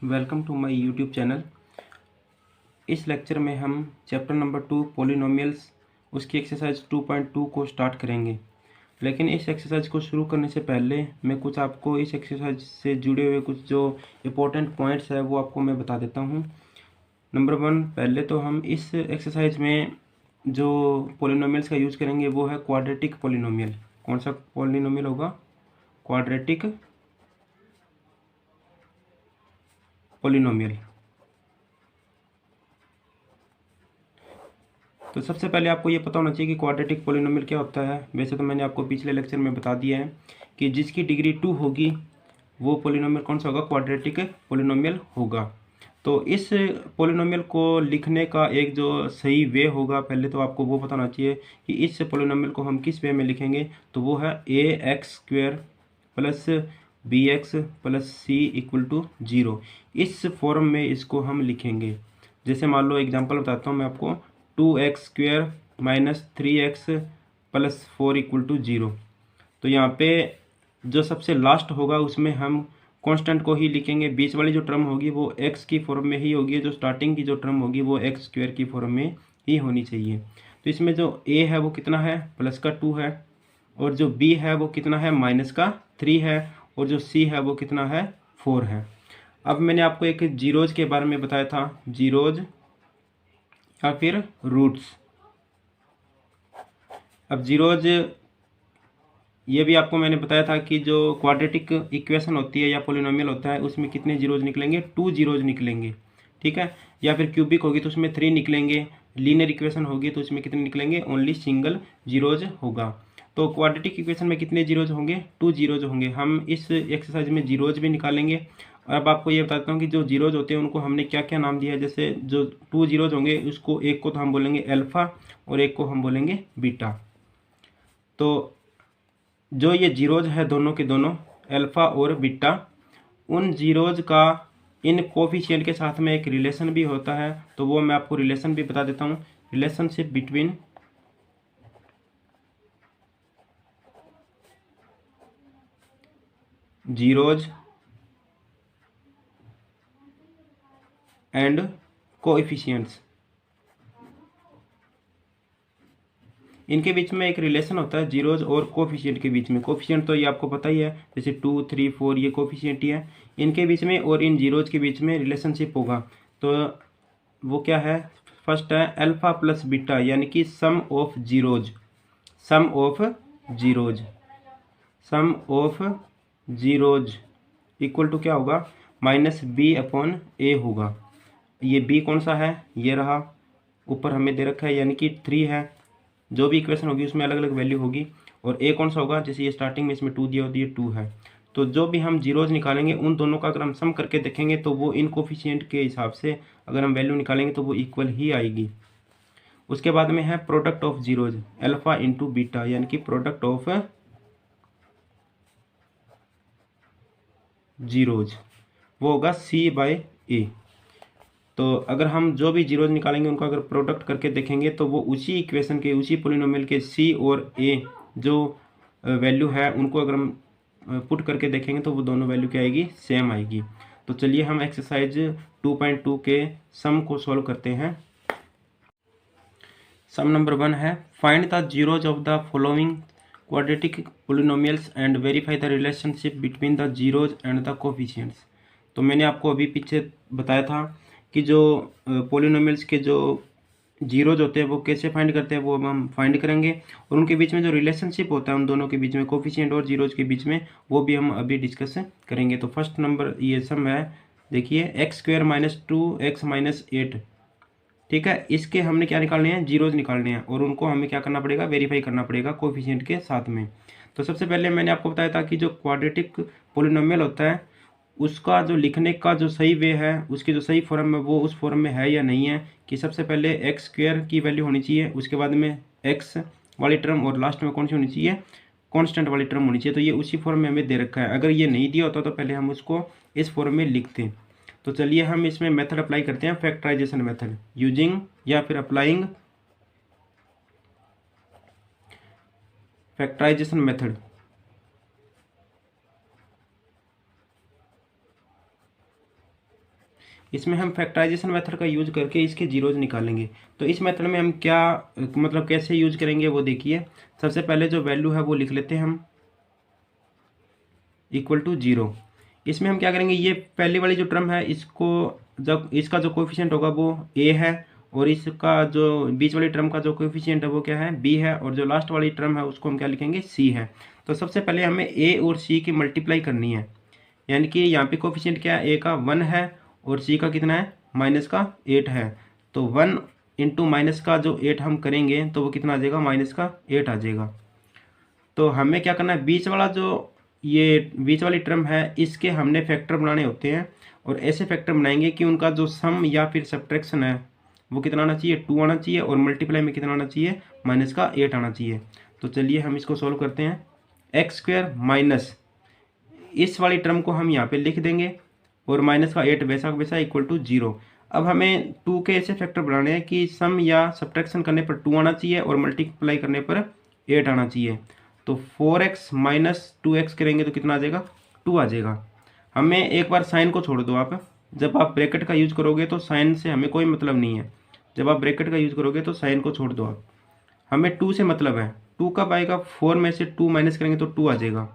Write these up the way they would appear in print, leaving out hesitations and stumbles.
Welcome to my YouTube channel. इस lecture में हम चैप्टर नंबर 2 पॉलिनोमियल्स उसकी एक्सरसाइज 2.2 को स्टार्ट करेंगे। लेकिन इस एक्सरसाइज को शुरू करने से पहले मैं कुछ आपको इस एक्सरसाइज से जुड़े हुए कुछ जो इम्पोर्टेंट पॉइंट्स है वो आपको मैं बता देता हूँ। नंबर 1, पहले तो हम इस एक्सरसाइज में जो पॉलिनोमियल्स का यूज़ करेंगे वो है क्वाड्रेटिक पॉलिनोमियल। कौन सा पॉलिनोमियल होगा? Quadratic polynomial. तो सबसे पहले आपको ये पता होना चाहिए कि क्वाड्रेटिक पॉलिनोमियल क्या होता है। वैसे तो मैंने आपको पिछले लेक्चर में बता दिया है कि जिसकी डिग्री 2 होगी वो पॉलिनोमियल कौन सा होगा? क्वाड्रेटिक पॉलिनोमियल होगा। तो इस पॉलिनोमियल को लिखने का एक जो सही वे होगा, पहले तो आपको वो पता होना चाहिए कि इस पॉलिनोमियल को हम किस वे में लिखेंगे। तो वो है ax² plus bx plus c equal to 0। इस फॉर्म में इसको हम लिखेंगे। जैसे मान लो एग्जांपल बताता हूँ मैं आपको, 2x² minus 3x plus 4 equal to 0। तो यहाँ पे जो सबसे लास्ट होगा उसमें हम कांस्टेंट को ही लिखेंगे। बीच वाली जो टर्म होगी वो x की फॉर्म में ही होगी, जो स्टार्टिंग की जो टर्म होगी वो x² की फॉर्म में ही होनी चाहिए। तो इसमें जो a है वो कितना है? प्लस का 2 है, और जो b है वो कितना है? माइनस का 3 है, और जो c है वो कितना है? 4 है। अब मैंने आपको एक जीरोज के बारे में बताया था, जीरोज या फिर रूट्स। अब जीरोज ये भी आपको मैंने बताया था कि जो क्वाड्रेटिक इक्वेशन होती है या पोलिनोमियल होता है उसमें कितने जीरोज निकलेंगे? 2 जीरोज निकलेंगे, ठीक है। या फिर क्यूबिक होगी तो उसमें 3 निकलेंगे। लीनियर इक्वेशन होगी तो उसमें कितने निकलेंगे? ओनली सिंगल जीरोज होगा। तो क्वाड्रेटिक इक्वेशन में कितने जीरोज होंगे? 2 जीरोज होंगे। हम इस एक्सरसाइज में जीरोज भी निकालेंगे। और अब आपको ये बताता हूँ कि जो जीरोज होते हैं उनको हमने क्या क्या नाम दिया है। जैसे जो 2 जीरोज होंगे उसको एक को तो हम बोलेंगे अल्फा और एक को हम बोलेंगे बीटा। तो जो ये जीरोज है दोनों के दोनों, अल्फा और बीटा, उन जीरोज का इन कोफिशिएंट के साथ में एक रिलेशन भी होता है। तो वो मैं आपको रिलेशन भी बता देता हूँ। Relationship between zeros and coefficients, इनके बीच में एक रिलेशन होता है जीरोज और कोफिशिएंट के बीच में। कोफिशिएंट तो ये आपको पता ही है, जैसे 2, 3, 4 ये कोफिशिएंट ही है। इनके बीच में और इन जीरोज के बीच में रिलेशनशिप होगा। तो वो क्या है? फर्स्ट है अल्फा प्लस बीटा, यानी कि sum of zeros. Sum of zeros, sum of zeros equal to क्या होगा? माइनस बी अपॉन ए होगा। ये बी कौन सा है? ये रहा, ऊपर हमें दे रखा है, यानी कि 3 है। जो भी इक्वेशन होगी उसमें अलग अलग वैल्यू होगी। और ए कौन सा होगा? जैसे ये स्टार्टिंग में इसमें 2 दिया होती है, 2 है। तो जो भी हम जीरोज निकालेंगे उन दोनों का अगर हम सम करके देखेंगे तो वो इन कोफिशिएंट के हिसाब से अगर हम वैल्यू निकालेंगे तो वो इक्वल ही आएगी। उसके बाद में है product of zeros, alpha into beta, यानी कि प्रोडक्ट ऑफ जीरोज, वो होगा सी बाय ए। तो अगर हम जो भी जीरोज निकालेंगे उनको अगर प्रोडक्ट करके देखेंगे तो वो उसी इक्वेशन के, उसी पोलिनोमियल के सी और ए जो वैल्यू है उनको अगर हम पुट करके देखेंगे तो वो दोनों वैल्यू क्या आएगी? सेम आएगी। तो चलिए हम एक्सरसाइज 2.2 के सम को सॉल्व करते हैं। सम नंबर 1 है, find the zeros of the following quadratic polynomials and verify the relationship between the zeros and the coefficients. तो मैंने आपको अभी पीछे बताया था कि जो पोलिनोमियल्स के जो जीरोज होते हैं वो कैसे फाइंड करते हैं, वो हम फाइंड करेंगे। और उनके बीच में जो रिलेशनशिप होता है उन दोनों के बीच में, कोफिशिएंट और जीरोज के बीच में, वो भी हम अभी डिस्कस करेंगे। तो फर्स्ट नंबर ये सम है, देखिए x² माइनस 2x माइनस 8, ठीक है। इसके हमने क्या निकालने हैं? जीरोज निकालने हैं, और उनको हमें क्या करना पड़ेगा? वेरीफाई करना पड़ेगा कोफिशिएंट के साथ में। तो सबसे पहले मैंने आपको बताया था कि जो क्वाड्रेटिक पोलिनोमियल होता है उसका जो लिखने का जो सही वे है, उसकी जो सही फॉर्म है वो उस फॉर्म में है या नहीं है। कि सबसे पहले x² की वैल्यू होनी चाहिए, उसके बाद में x वाली टर्म, और लास्ट में कौन सी होनी चाहिए? कांस्टेंट वाली टर्म होनी चाहिए। तो ये उसी फॉर्म में हमें दे रखा है। अगर ये नहीं दिया होता तो पहले हम उसको इस फॉर्म में लिखते। तो चलिए हम इसमें मेथड अप्लाई करते हैं, फैक्टराइजेशन मेथड यूजिंग या फिर अप्लाइंग फैक्टराइजेशन मेथड। इसमें हम फैक्टराइजेशन मेथड का यूज करके इसके जीरोज निकालेंगे। तो इस मेथड में हम क्या मतलब कैसे यूज करेंगे वो देखिए। सबसे पहले जो वैल्यू है वो लिख लेते हैं हम इक्वल टू 0। इसमें हम क्या करेंगे, ये पहली वाली जो टर्म है इसको जब इसका जो कोएफिशिएंट होगा वो a है, और इसका जो बीच वाली टर्म का जो कोएफिशिएंट है वो क्या है, b है, और जो लास्ट वाली टर्म है उसको हम क्या लिखेंगे, c है। तो सबसे पहले हमें a और c की मल्टीप्लाई करनी है, यानी कि यहाँ पे कोएफिशिएंट क्या है, a का 1 है और c का कितना है, माइनस का 8 है। तो 1 इंटू माइनस का जो 8 हम करेंगे तो वो कितना आ जाएगा, माइनस का 8 आ जाएगा। तो हमें क्या करना है, बीच वाला जो ये बीच वाली टर्म है इसके हमने फैक्टर बनाने होते हैं, और ऐसे फैक्टर बनाएंगे कि उनका जो सम या फिर सब्ट्रैक्शन है वो कितना आना चाहिए, 2 आना चाहिए, और मल्टीप्लाई में कितना आना चाहिए, माइनस का 8 आना चाहिए। तो चलिए हम इसको सॉल्व करते हैं। एक्स स्क्वायर माइनस इस वाली टर्म को हम यहाँ पे लिख देंगे, और माइनस का 8 वैसा वैसा इक्वल टू 0। अब हमें 2 के ऐसे फैक्टर बनाने हैं कि सम या सब्ट्रैक्शन करने पर 2 आना चाहिए और मल्टीप्लाई करने पर 8 आना चाहिए। तो 4x माइनस 2x करेंगे तो कितना आ जाएगा, 2 आ जाएगा। हमें एक बार साइन को छोड़ दो आप, जब आप ब्रैकेट का यूज करोगे तो साइन से हमें कोई मतलब नहीं है। जब आप ब्रैकेट का यूज करोगे तो साइन को छोड़ दो आप, हमें 2 से मतलब है। 2 कब आएगा, 4 में से 2 माइनस करेंगे तो 2 आ जाएगा,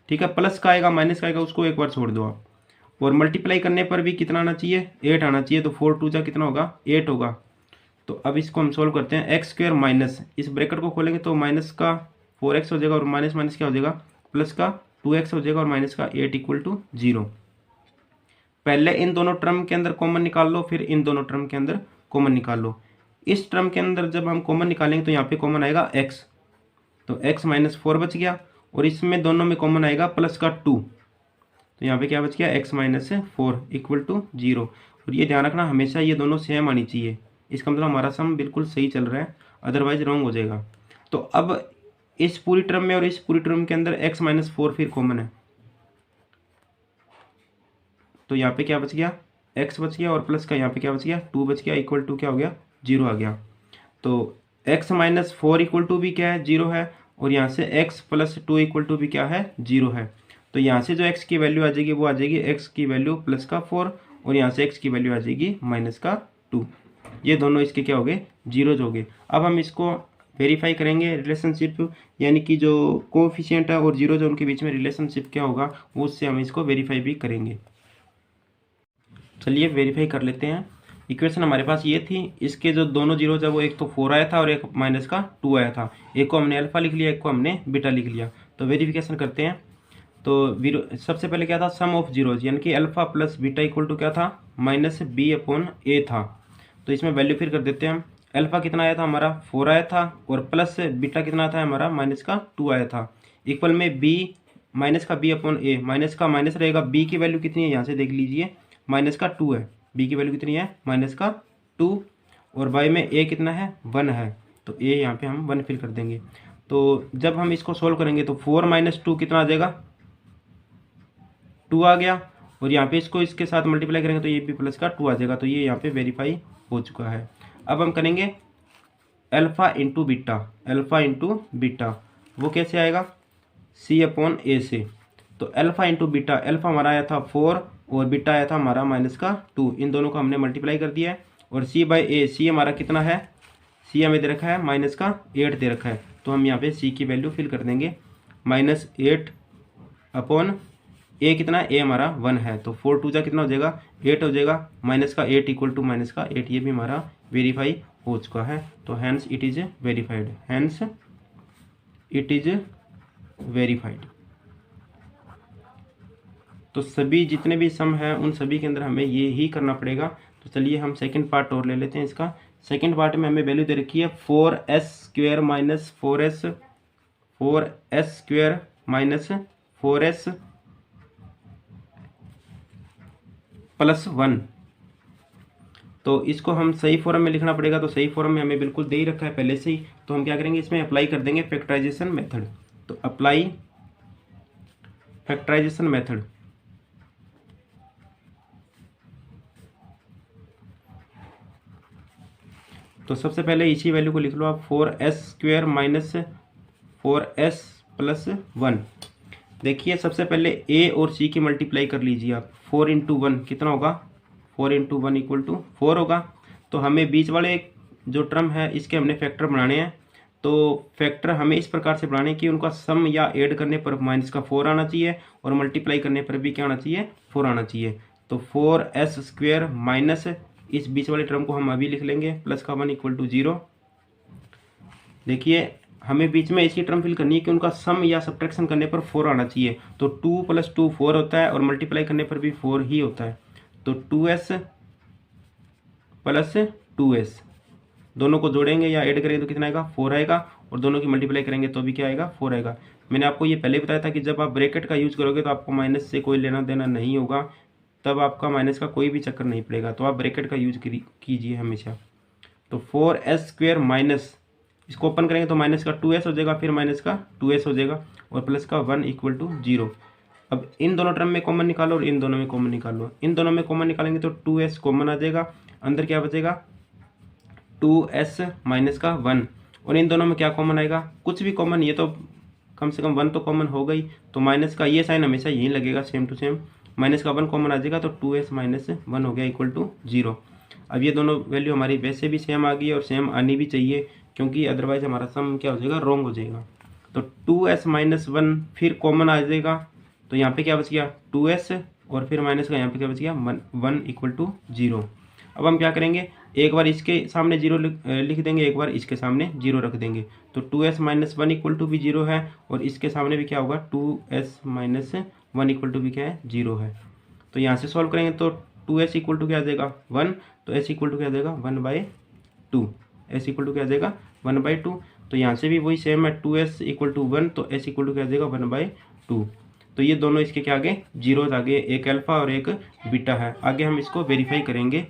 ठीक है। प्लस का आएगा, माइनस का आएगा, उसको एक बार छोड़ दो आप। और मल्टीप्लाई करने पर भी कितना आना चाहिए, 8 आना चाहिए। तो 4 2 जा कितना होगा, 8 होगा। तो अब इसको हम सोल्व करते हैं। एक्स स्क्वायर माइनस इस ब्रैकेट को खोलेंगे तो माइनस का 4x हो जाएगा, और माइनस माइनस क्या हो जाएगा, प्लस का 2x हो जाएगा, और माइनस का 8 इक्वल टू 0। पहले इन दोनों टर्म के अंदर कॉमन निकाल लो, फिर इन दोनों टर्म के अंदर कॉमन निकाल लो। इस टर्म के अंदर जब हम कॉमन निकालेंगे तो यहाँ पे कॉमन आएगा x, तो x माइनस 4 बच गया, और इसमें दोनों में कॉमन आएगा प्लस का 2, तो यहाँ पे क्या बच गया, x माइनस 4 इक्वल टू 0। और ये ध्यान रखना हमेशा ये दोनों सेम आनी चाहिए, इसका मतलब हमारा सम बिल्कुल सही चल रहा है, अदरवाइज रॉन्ग हो जाएगा। तो अब इस पूरी टर्म में और इस पूरी टर्म के अंदर x माइनस 4 फिर कॉमन है, तो यहाँ पे क्या बच गया, x बच गया, और प्लस का यहाँ पे क्या बच गया, 2 बच गया, इक्वल टू क्या हो गया, 0 आ गया। तो x माइनस 4 इक्वल टू भी क्या है, 0 है, और यहाँ से x प्लस 2 इक्वल टू भी क्या है, 0 है। तो यहाँ से जो x की वैल्यू आ जाएगी वो आ जाएगी x की वैल्यू प्लस का 4, और यहाँ से x की वैल्यू आ जाएगी माइनस का 2। ये दोनों इसके क्या हो गए, जीरोज हो गए। अब हम इसको वेरीफाई करेंगे रिलेशनशिप, यानी कि जो कोएफिशिएंट है और जीरोज है उनके बीच में रिलेशनशिप क्या होगा, वो उससे हम इसको वेरीफाई भी करेंगे। चलिए वेरीफाई कर लेते हैं। इक्वेशन हमारे पास ये थी, इसके जो दोनों जीरोज है वो एक तो 4 आया था और एक माइनस का 2 आया था। एक को हमने अल्फा लिख लिया, एक को हमने बीटा लिख लिया। तो वेरिफिकेशन करते हैं। तो सबसे पहले क्या था, सम ऑफ जीरोज, यानी कि alpha plus beta equal to क्या था, माइनस बी अपॉन ए था। तो इसमें वैल्यू फिर कर देते हैं हम। अल्फा कितना आया था हमारा, 4 आया था, और प्लस बीटा कितना था हमारा, माइनस का 2 आया था। इक्वल में बी माइनस का बी अपॉन ए, माइनस का माइनस रहेगा, बी की वैल्यू कितनी है यहाँ से देख लीजिए, माइनस का 2 है। बी की वैल्यू कितनी है, माइनस का 2, और बाई में ए कितना है, 1 है, तो ए यहाँ पे हम 1 फिल कर देंगे। तो जब हम इसको सोल्व करेंगे तो 4 माइनस 2 कितना आ जाएगा, 2 आ गया, और यहाँ पे इसको इसके साथ मल्टीप्लाई करेंगे तो ये भी प्लस का 2 आ जाएगा। तो ये यहाँ पे वेरीफाई हो चुका है। अब हम करेंगे alpha into beta, alpha into beta वो कैसे आएगा, सी अपॉन ए से। तो अल्फा इंटू बीटा, अल्फा हमारा आया था 4 और बीटा आया था हमारा माइनस का 2, इन दोनों को हमने मल्टीप्लाई कर दिया है। और सी बाई ए, सी हमारा कितना है, सी हमें दे रखा है माइनस का 8 दे रखा है, तो हम यहाँ पे सी की वैल्यू फिल कर देंगे, माइनस 8 अपॉन ए कितना है, ए हमारा 1 है, तो 4 2 जा कितना हो जाएगा, 8 हो जाएगा, माइनस का 8 इक्वल टू माइनस का 8, ये भी हमारा वेरीफाई हो चुका है। तो hence it is verified, hence it is verified. तो सभी जितने भी सम हैं उन सभी के अंदर हमें ये ही करना पड़ेगा। तो चलिए हम सेकंड पार्ट और ले लेते हैं इसका। सेकंड पार्ट में हमें वैल्यू दे रखी है 4s square minus 4s square minus 4s plus 1। तो इसको हम सही फॉर्म में लिखना पड़ेगा, तो सही फॉर्म में हमें बिल्कुल दे ही रखा है पहले से ही। तो हम क्या करेंगे, इसमें अप्लाई कर देंगे फैक्टराइजेशन मेथड। तो अप्लाई फैक्टराइजेशन मेथड, तो सबसे पहले इसी वैल्यू को लिख लो आप, 4s square minus 4s plus 1। देखिए सबसे पहले a और c की मल्टीप्लाई कर लीजिए आप, 4 इंटू 1 कितना होगा 4 इंटू 1 इक्वल टू 4 होगा। तो हमें बीच वाले जो टर्म है इसके हमने फैक्टर बनाने हैं। तो फैक्टर हमें इस प्रकार से बनाने कि उनका सम या ऐड करने पर माइनस का 4 आना चाहिए और मल्टीप्लाई करने पर भी क्या आना चाहिए, 4 आना चाहिए। तो 4s स्क्वेयर माइनस इस बीच वाले टर्म को हम अभी लिख लेंगे प्लस का 1 इक्वल टू 0। देखिए हमें बीच में इसकी टर्म फिल करनी है कि उनका सम या सब्ट्रैक्शन करने पर 4 आना चाहिए। तो 2 + 2 4 होता है और मल्टीप्लाई करने पर भी 4 ही होता है। तो 2s + 2s दोनों को जोड़ेंगे या ऐड करेंगे तो कितना आएगा, 4 आएगा, और दोनों की मल्टीप्लाई करेंगे तो भी क्या आएगा, 4 आएगा। मैंने आपको ये पहले बताया था कि जब आप ब्रैकेट का यूज़ करोगे तो आपको माइनस से कोई लेना देना नहीं होगा, तब आपका माइनस का कोई भी चक्कर नहीं पड़ेगा। तो आप ब्रैकेट का यूज कीजिए हमेशा। तो 4s स्क्वेयर माइनस, इसको ओपन करेंगे तो माइनस का 2s हो जाएगा, फिर माइनस का 2s हो जाएगा और प्लस का 1 इक्वल टू 0। अब इन दोनों टर्म में कॉमन निकालो और इन दोनों में कॉमन निकालो। इन दोनों में कॉमन निकालेंगे तो 2s कॉमन आ जाएगा, अंदर क्या बचेगा 2s माइनस का 1, और इन दोनों में क्या कॉमन आएगा, कुछ भी कॉमन, ये तो कम से कम 1 तो कॉमन हो गई। तो माइनस का ये साइन हमेशा यहीं लगेगा सेम टू सेम, माइनस का 1 कॉमन आ जाएगा तो 2s माइनस 1 हो गया इक्वल टू 0। अब ये दोनों वैल्यू हमारी वैसे भी सेम आ गई और सेम आनी भी चाहिए, क्योंकि अदरवाइज हमारा सम क्या हो जाएगा, रॉन्ग हो जाएगा। तो 2s माइनस 1 फिर कॉमन आ जाएगा, तो यहाँ पे क्या बच गया 2s, और फिर माइनस का यहाँ पे क्या बच गया 1 इक्वल टू 0। अब हम क्या करेंगे, एक बार इसके सामने 0 लिख देंगे, एक बार इसके सामने 0 रख देंगे। तो 2s माइनस 1 इक्वल टू भी 0 है, और इसके सामने भी क्या होगा 2s माइनस 1 इक्वल टू भी क्या है, 0 है। तो यहाँ से सॉल्व करेंगे तो 2s इक्वल टू क्या आ जाएगा 1, तो s इक्वल टू क्या आ जाएगा 1/2, s इक्वल टू क्या आ जाएगा 1/2। तो यहाँ से भी वही सेम है, 2s इक्वल टू 1, तो s इक्वल टू क्या आ जाएगा 1/2। तो ये दोनों इसके क्या आगे जीरोज आगे, एक अल्फा और एक बीटा है। आगे हम इसको वेरीफाई करेंगे।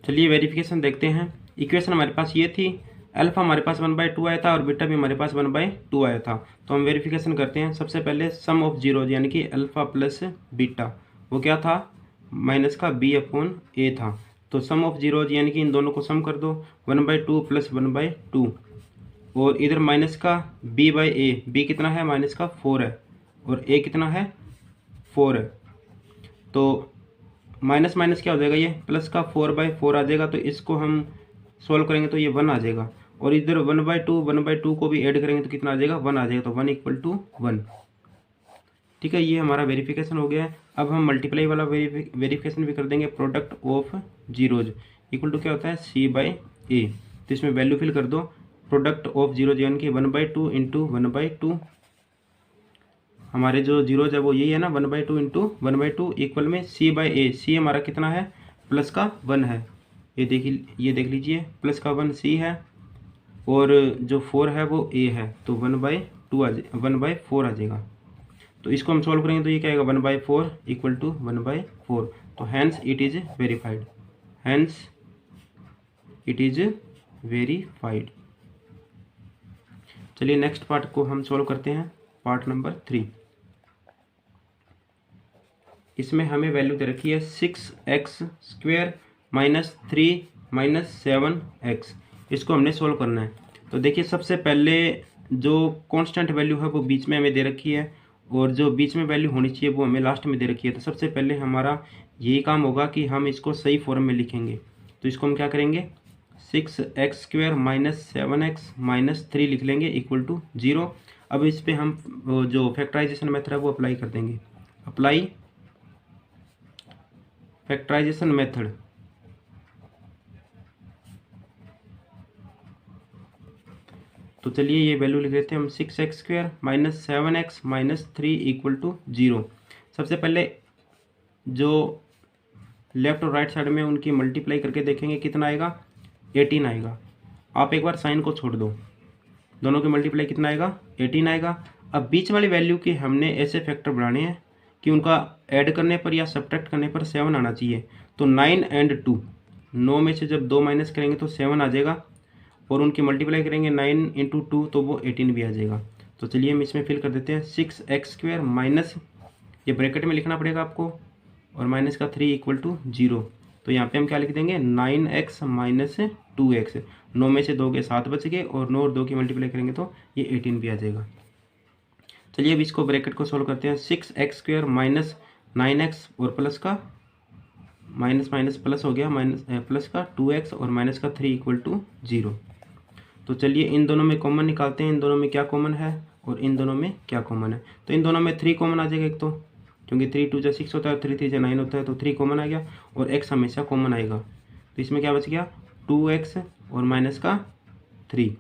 चलिए वेरिफिकेशन देखते हैं। इक्वेशन हमारे पास ये थी, अल्फा हमारे पास 1/2 आया था और बीटा भी हमारे पास 1/2 आया था। तो हम वेरिफिकेशन करते हैं। सबसे पहले सम ऑफ जीरोज यानी कि अल्फा प्लस बीटा, वो क्या था माइनस का b/a था। तो सम ऑफ जीरोज यानी कि इन दोनों को सम कर दो, 1/2 + 1/2, और इधर माइनस का b/a, b कितना है माइनस का 4 है, और a कितना है 4 है। तो माइनस माइनस क्या हो जाएगा, ये प्लस का 4/4 आ जाएगा। तो इसको हम सॉल्व करेंगे तो ये 1 आ जाएगा, और इधर 1/2 को भी ऐड करेंगे तो कितना आ जाएगा 1 आ जाएगा। तो 1 इक्वल टू 1। ठीक है, ये हमारा वेरिफिकेशन हो गया है। अब हम मल्टीप्लाई वाला वेरिफिकेशन भी कर देंगे। Product of zeros equal to क्या होता है c/a। तो इसमें वैल्यू फिल कर दो। प्रोडक्ट ऑफ जीरोज यानी कि 1/2 इंटू 1/2, हमारे जो जीरोज है वो यही है ना, 1/2 इंटू 1/2 इक्वल में c/a। c हमारा कितना है प्लस का 1 है, ये देख लीजिए प्लस का 1 c है, और जो 4 है वो a है। तो 1/4 आ जाएगा। तो इसको हम सॉल्व करेंगे तो ये क्या आएगा 1/4 इक्वल टू 1/4। तो hence it is verified, hence it is verified. चलिए नेक्स्ट पार्ट को हम सॉल्व करते हैं, पार्ट नंबर 3। इसमें हमें वैल्यू दे रखी है 6x square minus 3 minus 7x। इसको हमने सॉल्व करना है। तो देखिए सबसे पहले जो कांस्टेंट वैल्यू है वो बीच में हमें दे रखी है, और जो बीच में वैल्यू होनी चाहिए वो हमें लास्ट में दे रखी है। तो सबसे पहले हमारा यही काम होगा कि हम इसको सही फॉर्म में लिखेंगे। तो इसको हम क्या करेंगे 6x square minus 7x minus 3 लिख लेंगे इक्वल टू 0। अब इस पर हम जो फैक्टराइजेशन मेथड है वो अप्लाई कर देंगे। Apply factorization method. तो चलिए ये वैल्यू लिख लेते हैं हम 6x square minus 7x minus 3 equal to 0। सबसे पहले जो लेफ्ट और राइट साइड में उनकी मल्टीप्लाई करके देखेंगे कितना आएगा 18 आएगा। आप एक बार साइन को छोड़ दो, दोनों की मल्टीप्लाई कितना आएगा 18 आएगा। अब बीच वाली वैल्यू के हमने ऐसे फैक्टर बनाने हैं कि उनका ऐड करने पर या सब्ट्रैक्ट करने पर 7 आना चाहिए। तो 9 and 2, 9 में से जब 2 माइनस करेंगे तो 7 आ जाएगा, और उनकी मल्टीप्लाई करेंगे 9 × 2 तो वो 18 भी आ जाएगा। तो चलिए हम इसमें फिल कर देते हैं 6x स्क्वेयर माइनस, ये ब्रैकेट में लिखना पड़ेगा आपको, और माइनस का 3 इक्वल टू 0। तो यहाँ पे हम क्या लिख देंगे 9x माइनस 2x। 9 में से 2 के 7 बच गए, और 9 और 2 की मल्टीप्लाई करेंगे तो ये 18 भी आ जाएगा। चलिए अब इसको ब्रैकेट को सोल्व करते हैं। 6x स्क्वेयर माइनस 9x और प्लस का माइनस माइनस प्लस हो गया, माइनस प्लस का 2x और माइनस का 3 इक्वल टू 0। तो चलिए इन दोनों में कॉमन निकालते हैं, इन दोनों में क्या कॉमन है और इन दोनों में क्या कॉमन है। तो इन दोनों में 3 कॉमन आ जाएगा एक तो, क्योंकि 3 2 जा 6 होता है, 3 3 जा 9 होता है, तो 3 कॉमन आ गया और x हमेशा कॉमन आएगा। तो इसमें क्या बच गया 2x और माइनस का 3।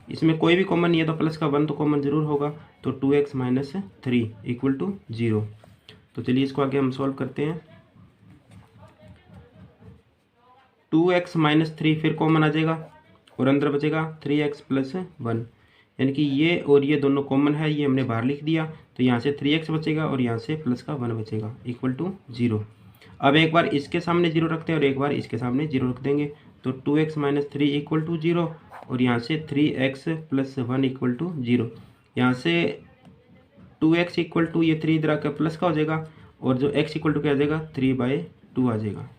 इसमें कोई भी कॉमन नहीं है तो प्लस का 1 तो कॉमन जरूर होगा, तो 2x माइनस 3 इक्वल टू 0। तो चलिए इसको आगे हम सॉल्व करते हैं। 2x माइनस 3 फिर कॉमन आ जाएगा और अंदर बचेगा 3x प्लस 1, यानी कि ये और ये दोनों कॉमन है, ये हमने बाहर लिख दिया, तो यहाँ से 3x बचेगा और यहाँ से प्लस का 1 बचेगा इक्वल टू 0। अब एक बार इसके सामने 0 रखते हैं और एक बार इसके सामने 0 रख देंगे, तो 2x माइनस 3 इक्वल टू 0 और यहाँ से 3x प्लस 1 इक्वल टू 0। यहाँ से 2x इक्वल टू ये 3 इधर आकर प्लस का हो जाएगा और जो x इक्वल टू क्या आ जाएगा 3/2 आ जाएगा।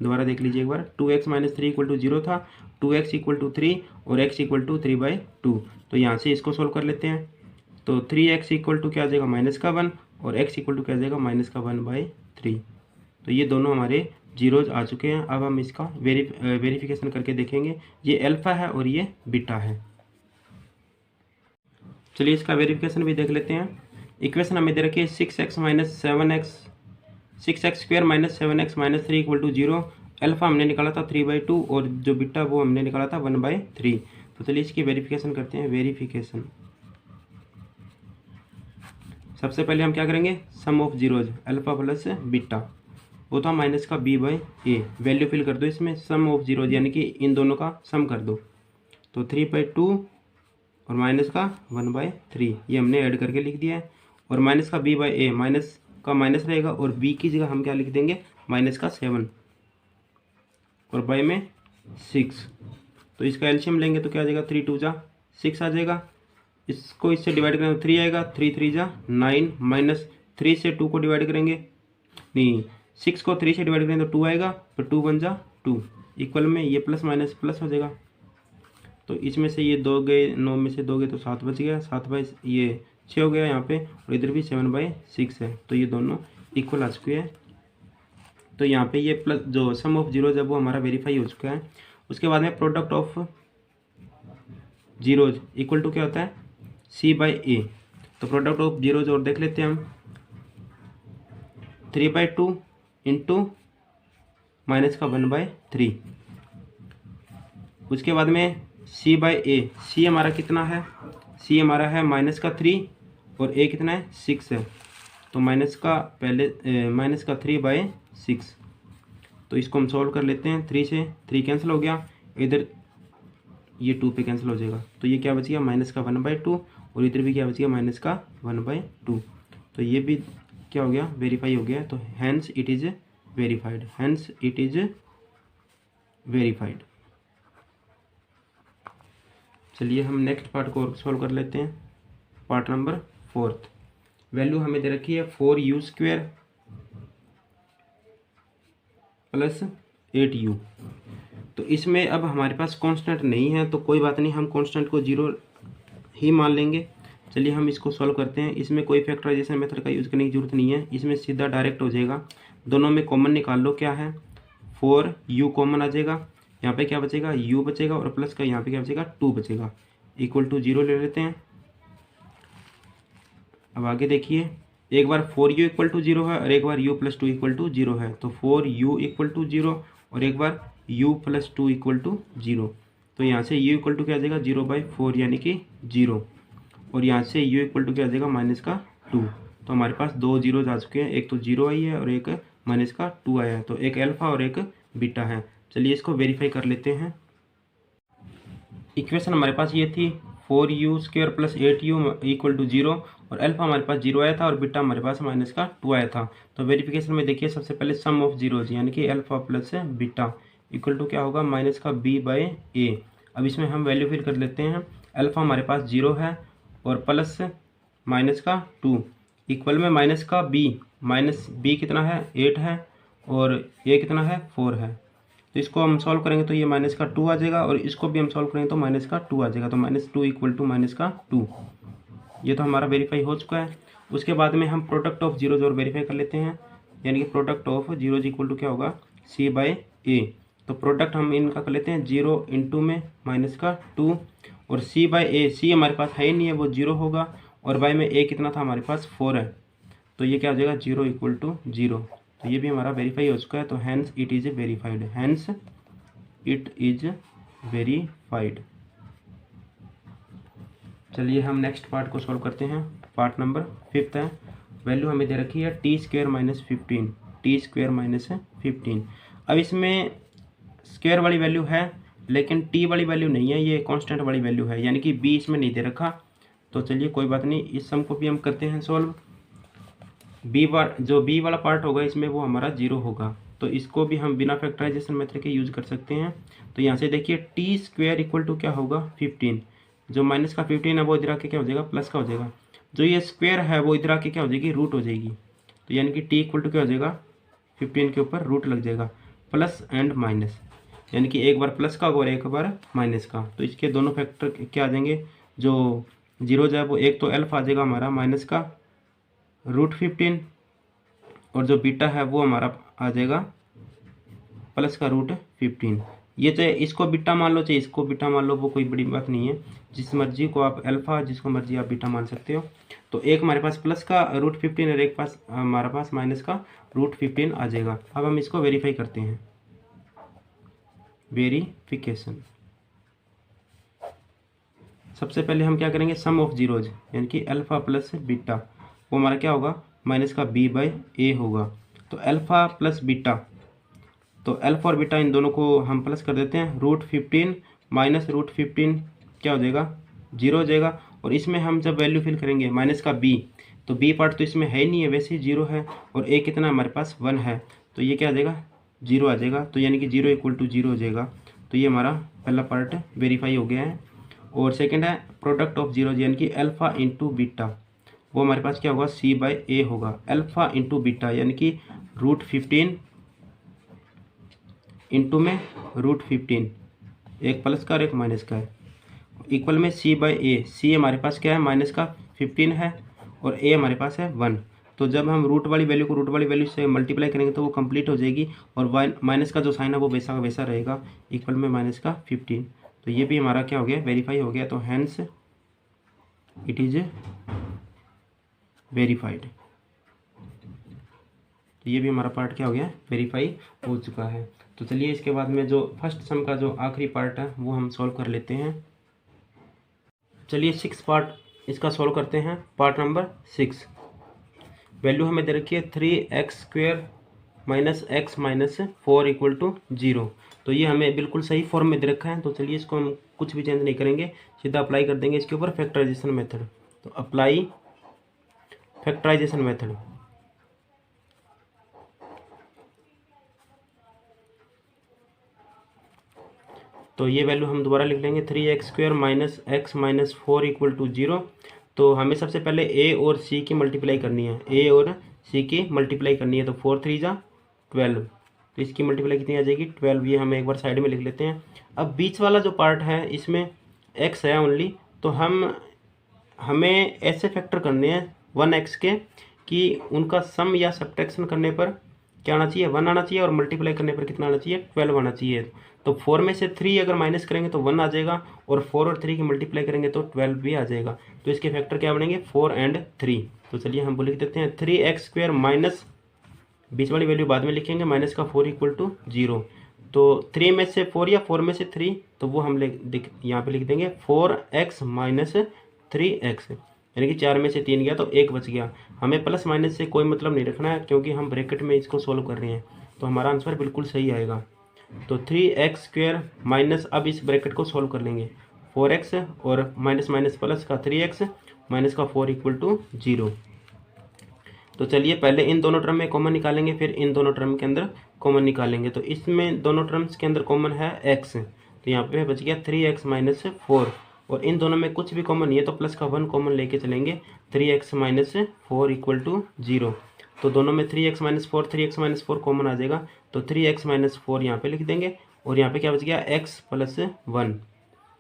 दोबारा देख लीजिए एक बार, 2x माइनस 3 इक्वल टू 0 था, 2x इक्वल टू 3 और x इक्वल टू 3/2। तो यहाँ से इसको सोल्व कर लेते हैं, तो 3x इक्वल टू क्या आ जाएगा माइनस का 1 और x इक्वल टू क्या आ जाएगा माइनस का 1/3। तो ये दोनों हमारे जीरोज आ चुके हैं। अब हम इसका वेरिफिकेशन करके देखेंगे, ये अल्फा है और ये बीटा है। चलिए इसका वेरिफिकेशन भी देख लेते हैं। इक्वेशन हमें दे रखी है 6x minus 7x 6x square minus 7x minus 3 equal to 0। Alpha हमने निकाला था 3/2 और जो बीटा वो हमने निकाला था 1/3। तो चलिए इसकी वेरिफिकेशन करते हैं। वेरिफिकेशन सबसे पहले हम क्या करेंगे, sum of zeros alpha plus beta, वो था माइनस का b/a, वैल्यू फिल कर दो इसमें, सम ऑफ जीरोज यानी कि इन दोनों का सम कर दो, तो 3/2 और माइनस का 1/3 ये हमने ऐड करके लिख दिया है। और माइनस का b/a, माइनस का माइनस रहेगा और b की जगह हम क्या लिख देंगे माइनस का 7 और बाय में 6। तो इसका एलसीएम लेंगे तो क्या आ जाएगा 3 2 जा 6 आ जाएगा। इसको इससे डिवाइड करेंगे 3 आएगा, 3 3 जा 9, माइनस 3 से 2 को डिवाइड करेंगे, नहीं 6 को 3 से डिवाइड करेंगे तो 2 आएगा, तो 2 1 जा 2 इक्वल में ये प्लस माइनस प्लस हो जाएगा। तो इसमें से ये 2 गए, 9 में से 2 गए तो 7 बच गया, 7 बाई ये 6 हो गया यहाँ पे, और इधर भी 7/6 है, तो ये दोनों इक्वल आ चुके हैं। तो यहाँ पे ये प्लस जो सम ऑफ जीरोज है वो हमारा वेरीफाई हो चुका है। उसके बाद में product of zeros equal to क्या होता है c/a। तो प्रोडक्ट ऑफ जीरोज और देख लेते हैं हम, 3/2 इंटू माइनस का 1/3। उसके बाद में c/a, c हमारा कितना है, c हमारा है माइनस का 3 और a कितना है 6 है, तो माइनस का पहले माइनस का 3/6। तो इसको हम सॉल्व कर लेते हैं, 3 से 3 कैंसिल हो गया, इधर ये 2 पे कैंसिल हो जाएगा, तो ये क्या बच गया माइनस का 1/2 और इधर भी क्या बच गया माइनस का 1/2। तो ये भी क्या हो गया वेरीफाई हो गया, तो hence it is verified, hence it is verified. चलिए हम नेक्स्ट पार्ट को सॉल्व कर लेते हैं। पार्ट नंबर 4, वैल्यू हमें दे रखी है 4u² प्लस 8u। तो इसमें अब हमारे पास कांस्टेंट नहीं है, तो कोई बात नहीं, हम कांस्टेंट को 0 ही मान लेंगे। चलिए हम इसको सॉल्व करते हैं। इसमें कोई फैक्टराइजेशन मेथड का यूज़ करने की जरूरत नहीं है, इसमें सीधा डायरेक्ट हो जाएगा। दोनों में कॉमन निकाल लो, क्या है 4u कॉमन आ जाएगा, यहाँ पे क्या बचेगा u बचेगा और प्लस का यहाँ पे क्या बचेगा 2 बचेगा, इक्वल टू 0 ले लेते हैं। अब आगे देखिए, एक बार 4u इक्वल टू 0 है और एक बार u प्लस 2 इक्वल टू 0 है, तो 4u इक्वल टू 0 और एक बार u प्लस 2 इक्वल टू 0। तो यहाँ से u इक्वल टू क्या आ जाएगा 0/4 यानी कि 0, और यहाँ से u इक्वल टू क्या आ जाएगा माइनस का 2। तो हमारे पास 2 जीरोज आ चुके हैं, एक तो 0 आई है और एक माइनस का 2 आया है, तो एक अल्फा और एक बीटा है। चलिए इसको वेरीफाई कर लेते हैं। इक्वेशन हमारे पास ये थी 4u² plus 8u equal to 0, और अल्फा हमारे पास 0 आया था और बीटा हमारे पास माइनस का 2 आया था। तो वेरिफिकेशन में देखिए सबसे पहले सम ऑफ जीरोज यानी कि alpha plus beta equal to क्या होगा माइनस का b/a। अब इसमें हम वैल्यू फिल कर लेते हैं। अल्फा हमारे पास 0 है और प्लस माइनस का 2 इक्वल में माइनस का b, माइनस b कितना है 8 है और a कितना है 4 है। तो इसको हम सॉल्व करेंगे तो ये माइनस का 2 आ जाएगा, और इसको भी हम सॉल्व करेंगे तो माइनस का 2 आ जाएगा, तो -2 इक्वल टू माइनस का 2। ये तो हमारा वेरीफाई हो चुका है। उसके बाद में हम प्रोडक्ट ऑफ जीरोज और वेरीफाई कर लेते हैं, यानी कि product of zeros equal to क्या होगा, सी बाई ए। तो प्रोडक्ट हम इनका कर लेते हैं, 0 इंटू में माइनस का 2 और सी बाई ए, सी हमारे पास है ही नहीं है, वो 0 होगा, और बाई में ए कितना था हमारे पास 4 है, तो ये क्या हो जाएगा 0 इक्वल टू 0। तो ये भी हमारा वेरीफाई हो चुका है, तो hence it is verified, hence it is verified. चलिए हम नेक्स्ट पार्ट को सॉल्व करते हैं। पार्ट नंबर 5 है। वैल्यू हमें दे रखी है T square minus 15, T square minus 15। अब इसमें स्क्वेयर वाली वैल्यू है लेकिन टी वाली वैल्यू नहीं है, ये कांस्टेंट वाली वैल्यू है, यानी कि बी इसमें नहीं दे रखा। तो चलिए कोई बात नहीं, इस सम को भी हम करते हैं सॉल्व। जो बी वाला पार्ट होगा इसमें वो हमारा 0 होगा, तो इसको भी हम बिना फैक्टराइजेशन मेथड के यूज़ कर सकते हैं। तो यहाँ से देखिए टी स्क्वेयर इक्वल टू क्या होगा 15, जो माइनस का 15 है वो इधर आके क्या हो जाएगा प्लस का हो जाएगा, जो ये स्क्वेयर है वो इधर आके क्या हो जाएगी रूट हो जाएगी। तो यानी कि टी इक्वल टू क्या हो जाएगा 15 के ऊपर रूट लग जाएगा, प्लस एंड माइनस, यानी कि एक बार प्लस का और एक बार माइनस का। तो इसके दोनों फैक्टर क्या आ जाएंगे, जो जीरो जो है वो एक तो एल्फ आ जाएगा हमारा माइनस का रूट 15, और जो बीटा है वो हमारा आ जाएगा प्लस का रूट 15। ये चाहे इसको बीटा मान लो चाहे इसको बीटा मान लो, वो कोई बड़ी बात नहीं है, जिस मर्जी को आप अल्फा जिसको मर्जी आप बीटा मान सकते हो। तो एक हमारे पास प्लस का रूट 15 और एक पास हमारे पास माइनस का रूट 15 आ जाएगा। अब हम इसको वेरीफाई करते हैं, वेरीफिकेशन। सबसे पहले हम क्या करेंगे, सम ऑफ जीरोज यानी कि अल्फा प्लस बीटा, वो हमारा क्या होगा माइनस का बी बाई ए होगा। तो अल्फा प्लस बीटा, तो अल्फा और बीटा इन दोनों को हम प्लस कर देते हैं, रूट 15 माइनस रूट 15 क्या हो जाएगा 0 हो जाएगा। और इसमें हम जब वैल्यू फिल करेंगे माइनस का बी, तो बी पार्ट तो इसमें है ही नहीं है, वैसे ही 0 है, और ए कितना हमारे पास 1 है, तो ये क्या आ जाएगा 0 आ जाएगा। तो यानी कि 0 इक्वल टू 0 हो जाएगा। तो ये हमारा पहला पार्ट वेरीफाई हो गया है। और सेकेंड है प्रोडक्ट ऑफ जीरो यानी कि अल्फा इंटू बीटा, वो हमारे पास क्या होगा सी बाई ए होगा, अल्फा इंटू बीटा यानी कि रूट 15 इंटू में रूट 15, एक प्लस का और एक माइनस का है, इक्वल में सी बाई ए। सी हमारे पास क्या है माइनस का 15 है और ए हमारे पास है 1। तो जब हम रूट वाली वैल्यू को रूट वाली वैल्यू से मल्टीप्लाई करेंगे तो वो कंप्लीट हो जाएगी, और माइनस का जो साइन है वो वैसा का वैसा रहेगा, इक्वल में माइनस का 15। तो ये भी हमारा क्या हो गया वेरीफाई हो गया। तो हैंस इट इज वेरीफाइड। तो ये भी हमारा पार्ट क्या हो गया वेरीफाई हो चुका है। तो चलिए इसके बाद में जो फर्स्ट सम का जो आखिरी पार्ट है वो हम सॉल्व कर लेते हैं। चलिए 6 पार्ट इसका सॉल्व करते हैं। पार्ट नंबर 6, वैल्यू हमें दे रखी है 3x square minus x minus 4 equal to 0। तो ये हमें बिल्कुल सही फॉर्म में दे रखा है। तो चलिए इसको हम कुछ भी चेंज नहीं करेंगे, सीधा अप्लाई कर देंगे इसके ऊपर फैक्टराइजेशन मेथड। तो अप्लाई फैक्टराइजेशन मेथड। तो ये वैल्यू हम दोबारा लिख लेंगे 3x square minus x minus 4 equal to 0। तो हमें सबसे पहले ए और सी की मल्टीप्लाई करनी है, ए और सी की मल्टीप्लाई करनी है। तो 4 3 जा 12, तो इसकी मल्टीप्लाई कितनी आ जाएगी 12। ये हम एक बार साइड में लिख लेते हैं। अब बीच वाला जो पार्ट है इसमें x है ओनली, तो हमें ऐसे फैक्टर करने हैं 1x के कि उनका सम या सब्ट्रैक्शन करने पर क्या आना चाहिए 1 आना चाहिए, और मल्टीप्लाई करने पर कितना आना चाहिए 12 आना चाहिए। तो 4 में से 3 अगर माइनस करेंगे तो 1 आ जाएगा, और 4 और 3 की मल्टीप्लाई करेंगे तो 12 भी आ जाएगा। तो इसके फैक्टर क्या बनेंगे 4 एंड 3। तो चलिए हम लिख देते हैं 3x स्क्वेयर माइनस, बीच वाली वैल्यू बाद में लिखेंगे, माइनस का 4 इक्वल टू 0। तो 3 में से 4 या 4 में से 3, तो वो हम यहाँ पे लिख देंगे 4x माइनस 3x, यानी कि 4 में से 3 गया तो 1 बच गया। हमें प्लस माइनस से कोई मतलब नहीं रखना है क्योंकि हम ब्रैकेट में इसको सोल्व कर रहे हैं, तो हमारा आंसर बिल्कुल सही आएगा। तो 3x स्क्वेयर माइनस, अब इस ब्रैकेट को सोल्व कर लेंगे, 4x और माइनस माइनस प्लस का 3x माइनस का 4 इक्वल टू 0। तो चलिए पहले इन दोनों टर्म में कॉमन निकालेंगे, फिर इन दोनों टर्म के अंदर कॉमन निकालेंगे। तो इसमें दोनों टर्म्स के अंदर कॉमन है x, तो यहाँ पे बच गया 3x माइनस 4, और इन दोनों में कुछ भी कॉमन नहीं है तो प्लस का 1 कॉमन लेके चलेंगे, 3x माइनस 4 इक्वल टू 0। तो दोनों में 3x minus 4 3x minus 4 common आ जाएगा, तो 3x माइनस 4 यहाँ पे लिख देंगे, और यहाँ पे क्या बच गया x plus 1।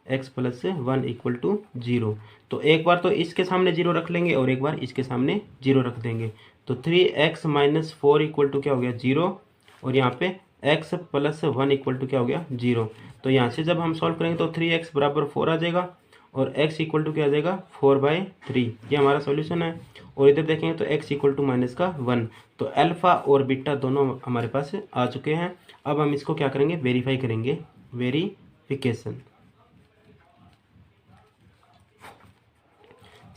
X plus 1 equal to 0। तो एक बार तो इसके सामने 0 रख लेंगे और एक बार इसके सामने 0 रख देंगे। तो 3x माइनस 4 इक्वल टू क्या हो गया 0, और यहाँ पे x प्लस 1 इक्वल टू क्या हो गया 0। तो यहाँ से जब हम सॉल्व करेंगे तो 3x बराबर 4 आ जाएगा और x इक्वल टू क्या आ जाएगा 4/3। ये हमारा सॉल्यूशन है। और इधर देखेंगे तो x इक्वल टू माइनस का 1। तो अल्फ़ा और बीटा दोनों हमारे पास आ चुके हैं। अब हम इसको क्या करेंगे, वेरीफाई करेंगे, वेरीफिकेशन।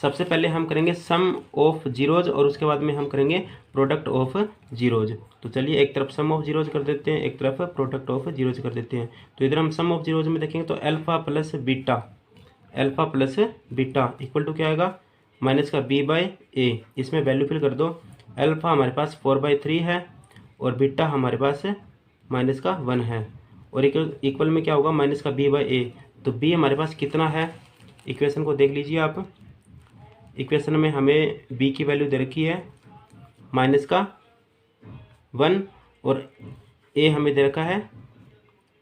सबसे पहले हम करेंगे सम ऑफ जीरोज और उसके बाद में हम करेंगे प्रोडक्ट ऑफ जीरोज। तो चलिए एक तरफ सम ऑफ जीरोज कर देते हैं, एक तरफ प्रोडक्ट ऑफ जीरोज कर देते हैं। तो इधर हम सम ऑफ जीरोज में देखेंगे तो alpha plus beta equal to क्या आएगा माइनस का b/a। इसमें वैल्यू फिल कर दो। अल्फ़ा हमारे पास 4/3 है और बीटा हमारे पास माइनस का 1 है, और इक्वल में क्या होगा माइनस का b/a। तो b हमारे पास कितना है, इक्वेशन को देख लीजिए आप। इक्वेशन में हमें b की वैल्यू दे रखी है माइनस का 1 और a हमें दे रखा है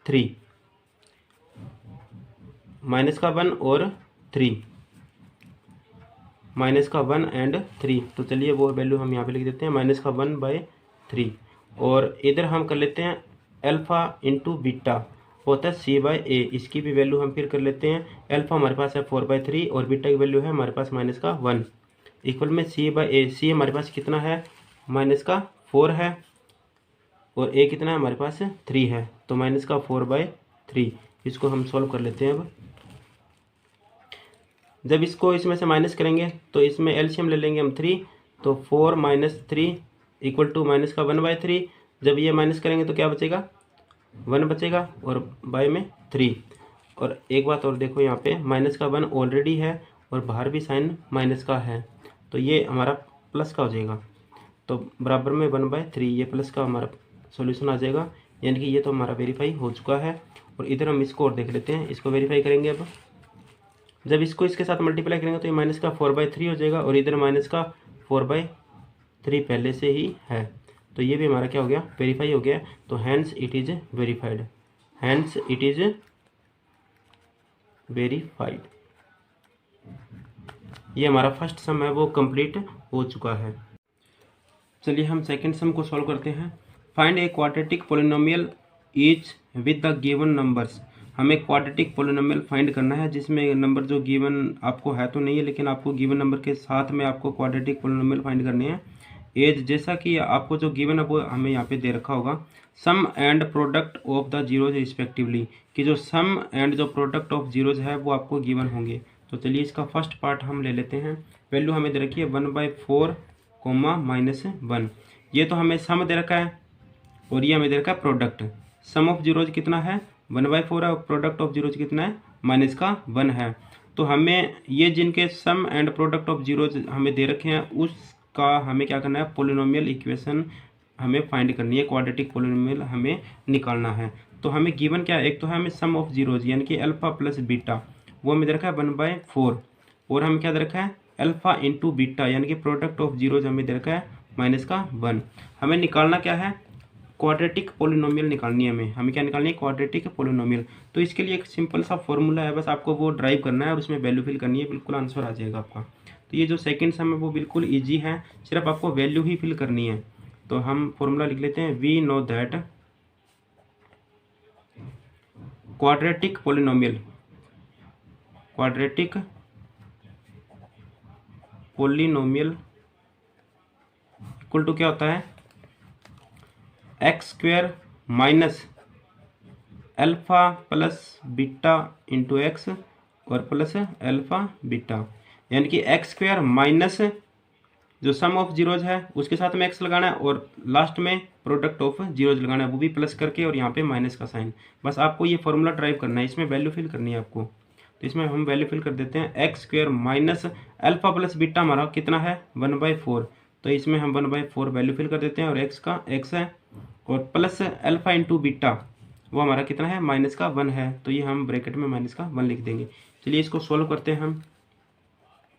3। माइनस का 1 और 3, माइनस का 1 एंड 3। तो चलिए वो वैल्यू हम यहाँ पे लिख देते हैं माइनस का 1/3। और इधर हम कर लेते हैं अल्फ़ा इंटू बीटा होता है c/a। इसकी भी वैल्यू हम फिर कर लेते हैं। अल्फ़ा हमारे पास है 4/3 और बीटा की वैल्यू है हमारे पास माइनस का 1 इक्वल में c/a। c हमारे पास कितना है माइनस का 4 है और a कितना है हमारे पास 3 है, तो माइनस का 4/3। इसको हम सॉल्व कर लेते हैं। अब जब इसको इसमें से माइनस करेंगे तो इसमें एलसीएम ले लेंगे हम 3, तो 4 माइनस 3 इक्वल टू माइनस का 1/3। जब ये माइनस करेंगे तो क्या बचेगा 1 बचेगा और बाय में 3। और एक बात और देखो, यहाँ पे माइनस का 1 ऑलरेडी है और बाहर भी साइन माइनस का है, तो ये हमारा प्लस का हो जाएगा। तो बराबर में 1/3 ये प्लस का हमारा सॉल्यूशन आ जाएगा। यानी कि ये तो हमारा वेरीफाई हो चुका है। और इधर हम इसको और देख लेते हैं, इसको वेरीफाई करेंगे। अब जब इसको इसके साथ मल्टीप्लाई करेंगे तो ये माइनस का 4/3 हो जाएगा और इधर माइनस का 4/3 पहले से ही है, तो ये भी हमारा क्या हो गया वेरीफाई हो गया। तो hence it is verified, hence it is verified. ये हमारा फर्स्ट सम है वो कंप्लीट हो चुका है। चलिए हम सेकंड सम को सॉल्व करते हैं। Find a quadratic polynomial each with the given numbers. हमें क्वाड्रेटिक पोलिनोमियल फाइंड करना है जिसमें नंबर जो गिवन आपको है तो नहीं है, लेकिन आपको गिवन नंबर के साथ में आपको क्वाड्रेटिक पोलिनोमियल फाइंड करने हैं। एज जैसा कि आपको जो गिवन है वो हमें यहाँ पे दे रखा होगा। Sum and product of the zeros respectively, कि जो सम एंड जो प्रोडक्ट ऑफ जीरोज है वो आपको गिवन होंगे। तो चलिए इसका फर्स्ट पार्ट हम ले लेते हैं। वैल्यू हमें दे रखी है 1/4 -1। ये तो हमें सम दे रखा है और ये हमें दे रखा है प्रोडक्ट। सम ऑफ जीरोज कितना है 1/4 है और प्रोडक्ट ऑफ जीरोज कितना है माइनस का 1 है। तो हमें ये जिनके सम एंड प्रोडक्ट ऑफ जीरोज हमें दे रखे हैं उसका हमें क्या करना है पोलिनोमियल इक्वेशन हमें फाइंड करनी है, क्वाड्रेटिक पोलिनोमियल हमें निकालना है। तो हमें गिवन क्या है, एक तो है हमें सम ऑफ जीरोज यानी कि अल्फा प्लस बीटा, वो हमें दे रखा है 1/4, और हमें क्या दे रखा है अल्फा इंटू बीटा यानी कि प्रोडक्ट ऑफ जीरोज हमें दे रखा है माइनस का 1। हमें निकालना क्या है क्वाड्रेटिक पोलिनोमियल निकालनी है। हमें क्या निकालनी है क्वाड्रेटिक पोलिनोमियल। तो इसके लिए एक सिंपल सा फॉर्मूला है, बस आपको वो ड्राइव करना है और उसमें वैल्यू फिल करनी है, बिल्कुल आंसर आ जाएगा आपका। तो ये जो सेकंड सम है वो बिल्कुल इजी है, सिर्फ आपको वैल्यू ही फिल करनी है। तो हम फॉर्मूला लिख लेते हैं, we know that quadratic polynomial equal to क्या होता है x² minus alpha plus beta into x और प्लस अल्फा बीटा, यानी कि x² माइनस जो सम ऑफ जीरोज है उसके साथ में x लगाना है और लास्ट में प्रोडक्ट ऑफ जीरोज लगाना है, वो भी प्लस करके और यहाँ पे माइनस का साइन। बस आपको ये फॉर्मूला ड्राइव करना है, इसमें वैल्यू फिल करनी है आपको। तो इसमें हम वैल्यू फिल कर देते हैं x² minus alpha plus beta हमारा कितना है 1/4, तो इसमें हम 1/4 वैल्यू फिल कर देते हैं और x का x है और प्लस अल्फा इंटू बीटा वो हमारा कितना है माइनस का 1 है, तो ये हम ब्रैकेट में माइनस का 1 लिख देंगे। चलिए इसको सोल्व करते हैं हम।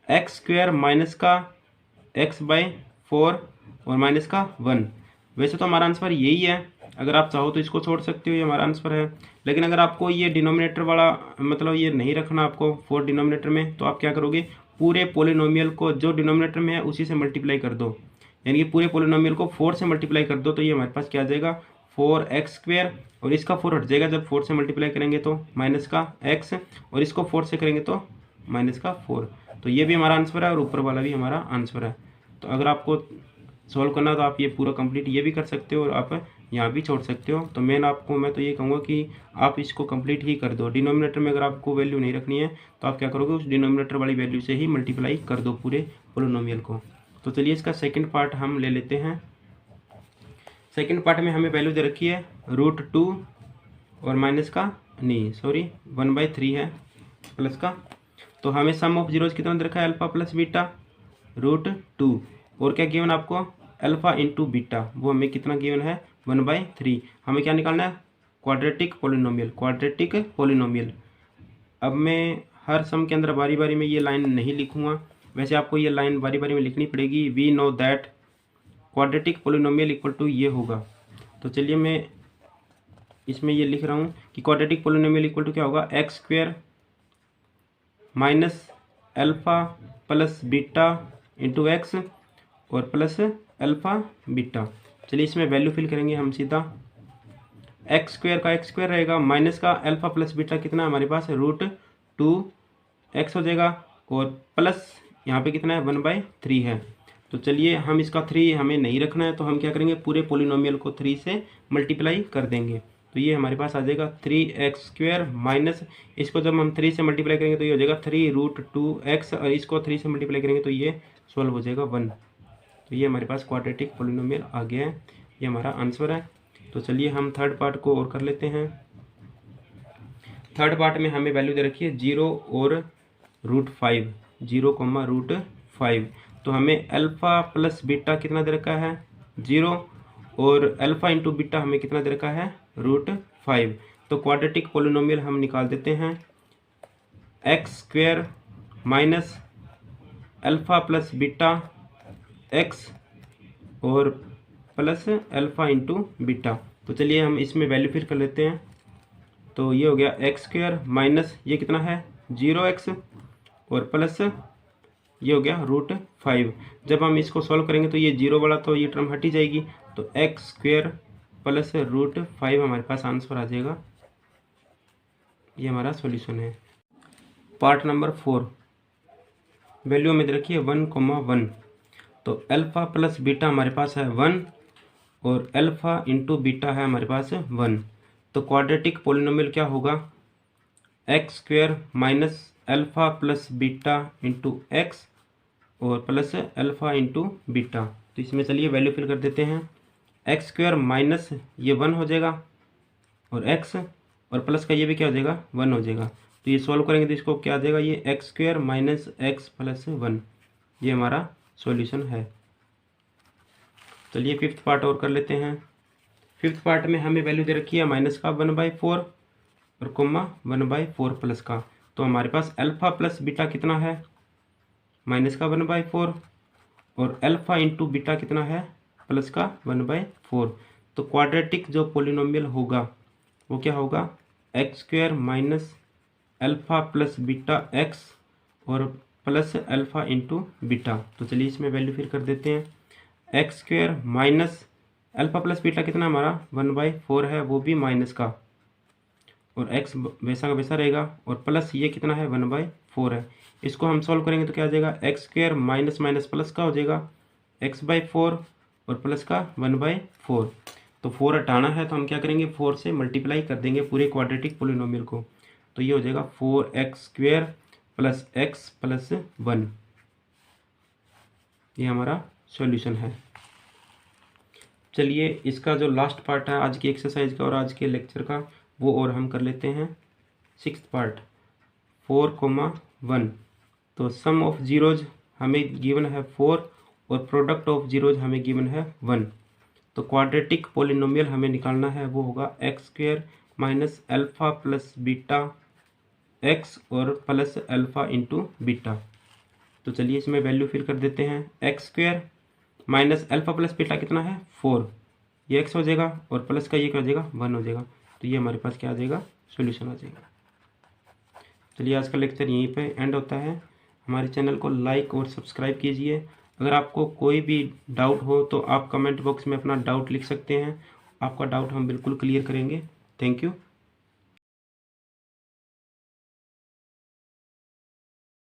x² माइनस का x/4 और माइनस का 1, वैसे तो हमारा आंसर यही है, अगर आप चाहो तो इसको छोड़ सकते हो, ये हमारा आंसर है। लेकिन अगर आपको ये डिनोमिनेटर वाला मतलब ये नहीं रखना आपको 4 डिनोमिनेटर में, तो आप क्या करोगे, पूरे पोलिनोमियल को जो डिनोमिनेटर में है उसी से मल्टीप्लाई कर दो, यानी कि पूरे पोलिनोमियल को 4 से मल्टीप्लाई कर दो, तो ये हमारे पास क्या आ जाएगा 4x², और इसका 4 हट जाएगा जब 4 से मल्टीप्लाई करेंगे तो माइनस का x, और इसको 4 से करेंगे तो माइनस का 4। तो ये भी हमारा आंसर है और ऊपर वाला भी हमारा आंसर है। तो अगर आपको सॉल्व करना तो आप ये पूरा कंप्लीट ये भी कर सकते हो और आप यहाँ भी छोड़ सकते हो। तो मैं तो ये कहूँगा कि आप इसको कंप्लीट ही कर दो। डिनोमिनेटर में अगर आपको वैल्यू नहीं रखनी है तो आप क्या करोगे, उस डिनोमिनेटर वाली वैल्यू से ही मल्टीप्लाई कर दो पूरे पोलिनोमियल को। तो चलिए इसका सेकंड पार्ट हम ले लेते हैं। सेकंड पार्ट में हमें वैल्यू दे रखी है √2 और माइनस का नहीं सॉरी 1/3 है प्लस का। तो हमें सम ऑफ जीरोज कितना दे रखा है, अल्फा प्लस बीटा √2, और क्या गिवन आपको अल्फा इंटू बीटा, वो हमें कितना गिवन है 1/3। हमें क्या निकालना है, क्वाड्रेटिक पोलिनोमियल। अब मैं हर सम के अंदर बारी बारी में ये लाइन नहीं लिखूंगा, वैसे आपको ये लाइन बारी बारी में लिखनी पड़ेगी। We know that quadratic polynomial equal to ये होगा। तो चलिए मैं इसमें ये लिख रहा हूँ कि क्वाड्रेटिक पोलिनोमियल इक्वल टू क्या होगा, x² minus alpha plus beta into x और प्लस अल्फा बीटा। चलिए इसमें वैल्यू फिल करेंगे हम सीधा। x² का x² रहेगा, माइनस का अल्फा प्लस बीटा कितना हमारे पास है √2x हो जाएगा, और प्लस यहाँ पे कितना है 1/3 है। तो चलिए हम इसका 3 हमें नहीं रखना है, तो हम क्या करेंगे पूरे पोलिनोमियल को 3 से मल्टीप्लाई कर देंगे। तो ये हमारे पास आ जाएगा 3x² माइनस, इसको जब हम 3 से मल्टीप्लाई करेंगे तो ये हो जाएगा 3√2x, और इसको 3 से मल्टीप्लाई करेंगे तो ये सॉल्व हो जाएगा 1। तो ये हमारे पास क्वाड्रेटिक पोलिनोमियल आ गया है, ये हमारा आंसर है। तो चलिए हम थर्ड पार्ट को और कर लेते हैं। थर्ड पार्ट में हमें वैल्यू दे रखी है 0 और √5, 0, तो हमें अल्फा प्लस बीटा कितना दे रखा है 0, और अल्फा इंटू बीटा हमें कितना दे रखा है √5। तो क्वाड्रेटिक पोलिनोमियल हम निकाल देते हैं, x² minus alpha plus beta x और प्लस अल्फा इंटू बीटा। तो चलिए हम इसमें वैल्यू फिर कर लेते हैं। तो ये हो गया x² माइनस ये कितना है 0x और प्लस ये हो गया √5। जब हम इसको सॉल्व करेंगे तो ये 0 वाला तो ये टर्म हटी जाएगी, तो x² प्लस √5 हमारे पास आंसर आ जाएगा। ये हमारा सॉल्यूशन है। पार्ट नंबर 4, वैल्यू में दे रखी है 1,1। तो अल्फा प्लस बीटा हमारे पास है 1 और अल्फा इंटू बीटा है हमारे पास 1। तो क्वाड्रेटिक पोलिनोमियल क्या होगा, x² minus alpha plus beta into x और प्लस अल्फा इंटू बीटा। तो इसमें चलिए वैल्यू फिल कर देते हैं। x² माइनस ये 1 हो जाएगा और x और प्लस का ये भी क्या हो जाएगा 1 हो जाएगा। तो ये सॉल्व करेंगे तो इसको क्या आ जाएगा, ये x² माइनस एक्स प्लस 1, ये हमारा सॉल्यूशन है। चलिए फिफ्थ पार्ट और कर लेते हैं। फिफ्थ पार्ट में हमें वैल्यू दे रखी है माइनस का 1/4 और कोमा 1/4 प्लस का। तो हमारे पास अल्फा प्लस बीटा कितना है माइनस का 1/4 और अल्फा इंटू बीटा कितना है प्लस का 1/4। तो क्वाड्रेटिक जो पोलिनोमियल होगा वो क्या होगा, x² minus alpha plus beta x और प्लस अल्फा इंटू बीटा। तो चलिए इसमें वैल्यू फिर कर देते हैं। x² minus alpha plus beta कितना हमारा 1/4 है, वो भी माइनस का, और x वैसा का वैसा रहेगा, और प्लस ये कितना है 1/4 है। इसको हम सॉल्व करेंगे तो क्या आ जाएगा, x² माइनस माइनस प्लस का हो जाएगा x/4 और प्लस का 1/4। तो 4 हटाना है तो हम क्या करेंगे 4 से मल्टीप्लाई कर देंगे पूरे क्वाड्रेटिक पोलिनोमियल को। तो ये हो जाएगा 4x² प्लस x प्लस 1, ये हमारा सॉल्यूशन है। चलिए इसका जो लास्ट पार्ट है आज की एक्सरसाइज का और आज के लेक्चर का वो और हम कर लेते हैं। Sixth part 4,1। तो सम ऑफ जीरोज हमें गिवन है 4 और प्रोडक्ट ऑफ जीरोज हमें गिवन है 1। तो क्वाड्रेटिक पोलिनोमियल हमें निकालना है, वो होगा x² minus alpha plus beta x और प्लस अल्फा इंटू बीटा। तो चलिए इसमें वैल्यू फिल कर देते हैं। x² minus alpha plus beta कितना है 4 ये x हो जाएगा और प्लस का ये क्या हो जाएगा 1 हो जाएगा। तो ये हमारे पास क्या आ जाएगा सॉल्यूशन आ जाएगा। चलिए आज का लेक्चर यहीं पे एंड होता है। हमारे चैनल को लाइक और सब्सक्राइब कीजिए। अगर आपको कोई भी डाउट हो तो आप कमेंट बॉक्स में अपना डाउट लिख सकते हैं। आपका डाउट हम बिल्कुल क्लियर करेंगे। Thank you.